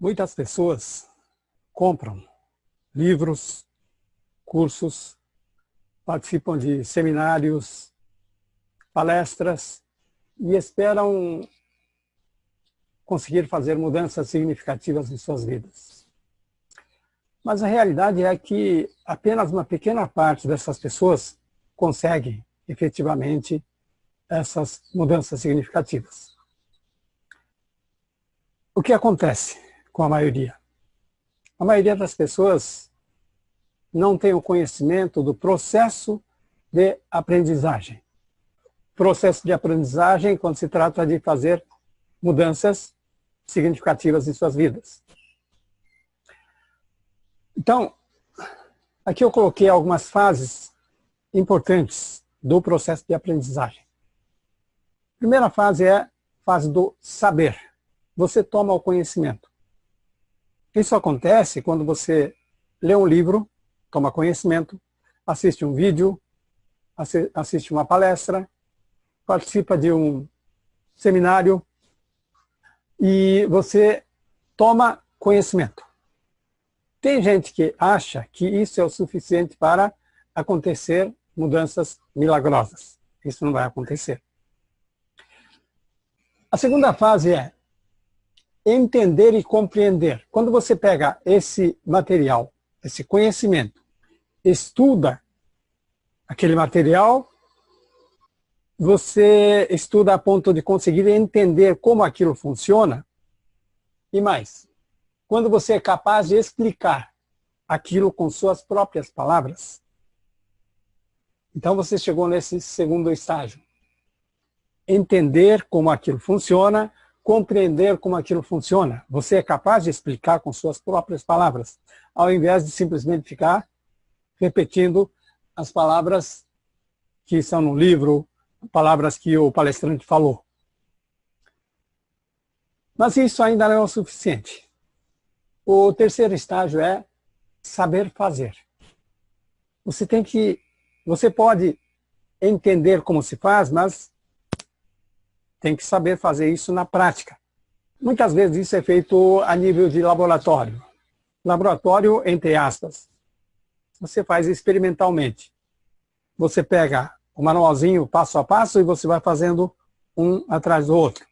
Muitas pessoas compram livros, cursos, participam de seminários, palestras e esperam conseguir fazer mudanças significativas em suas vidas. Mas a realidade é que apenas uma pequena parte dessas pessoas consegue efetivamente essas mudanças significativas. O que acontece com a maioria? A maioria das pessoas não tem o conhecimento do processo de aprendizagem. Processo de aprendizagem quando se trata de fazer mudanças significativas em suas vidas. Então, aqui eu coloquei algumas fases importantes do processo de aprendizagem. A primeira fase é a fase do saber. Você toma o conhecimento. Isso acontece quando você lê um livro, toma conhecimento, assiste um vídeo, assiste uma palestra, participa de um seminário e você toma conhecimento. Tem gente que acha que isso é o suficiente para acontecer mudanças milagrosas. Isso não vai acontecer. A segunda fase é entender e compreender. Quando você pega esse material, esse conhecimento, estuda aquele material, você estuda a ponto de conseguir entender como aquilo funciona e mais. Quando você é capaz de explicar aquilo com suas próprias palavras, então você chegou nesse segundo estágio. Entender como aquilo funciona, compreender como aquilo funciona. Você é capaz de explicar com suas próprias palavras, ao invés de simplesmente ficar repetindo as palavras que estão no livro, palavras que o palestrante falou. Mas isso ainda não é o suficiente. O terceiro estágio é saber fazer. Você pode entender como se faz, mas tem que saber fazer isso na prática. Muitas vezes isso é feito a nível de laboratório. Laboratório, entre aspas. Você faz experimentalmente. Você pega o manualzinho passo a passo e você vai fazendo um atrás do outro.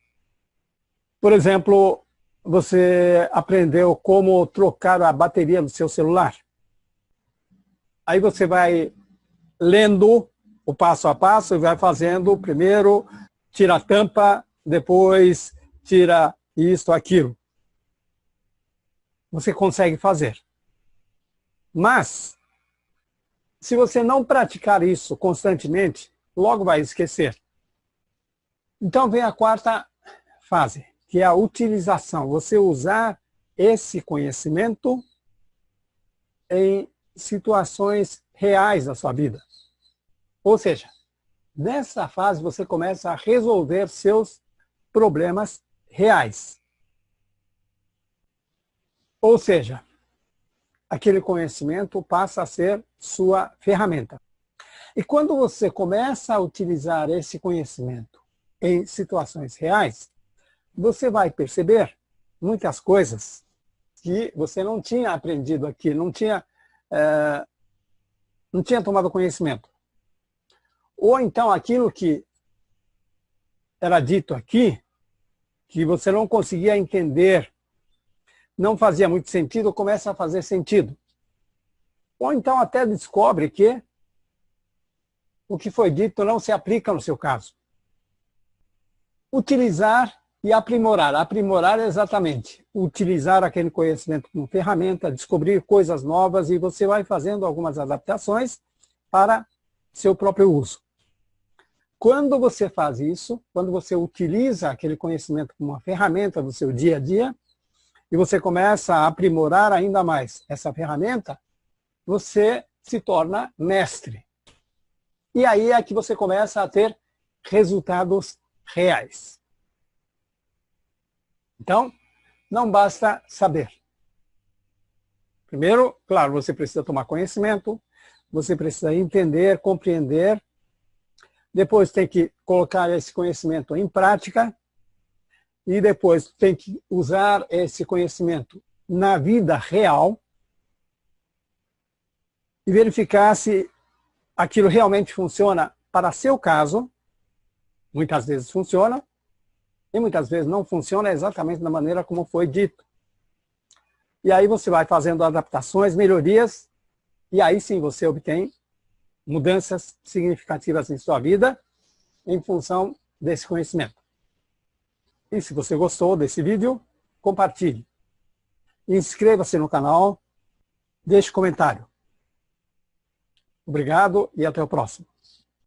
Por exemplo, você aprendeu como trocar a bateria do seu celular. Aí você vai lendo o passo a passo e vai fazendo primeiro, tira a tampa, depois tira isto, aquilo. Você consegue fazer. Mas, se você não praticar isso constantemente, logo vai esquecer. Então vem a quarta fase, que é a utilização. Você usar esse conhecimento em situações reais da sua vida. Ou seja, nessa fase você começa a resolver seus problemas reais. Ou seja, aquele conhecimento passa a ser sua ferramenta. E quando você começa a utilizar esse conhecimento em situações reais, você vai perceber muitas coisas que você não tinha aprendido aqui, não tinha tomado conhecimento. Ou então aquilo que era dito aqui, que você não conseguia entender, não fazia muito sentido, começa a fazer sentido. Ou então até descobre que o que foi dito não se aplica no seu caso. Utilizar e aprimorar. Aprimorar é exatamente utilizar aquele conhecimento como ferramenta, descobrir coisas novas e você vai fazendo algumas adaptações para seu próprio uso. Quando você faz isso, quando você utiliza aquele conhecimento como uma ferramenta do seu dia a dia, e você começa a aprimorar ainda mais essa ferramenta, você se torna mestre. E aí é que você começa a ter resultados reais. Então, não basta saber. Primeiro, claro, você precisa tomar conhecimento, você precisa entender, compreender, depois tem que colocar esse conhecimento em prática e depois tem que usar esse conhecimento na vida real e verificar se aquilo realmente funciona para seu caso. Muitas vezes funciona e muitas vezes não funciona exatamente da maneira como foi dito. E aí você vai fazendo adaptações, melhorias, e aí sim você obtém mudanças significativas em sua vida em função desse conhecimento. E se você gostou desse vídeo, compartilhe. Inscreva-se no canal, deixe comentário. Obrigado e até o próximo.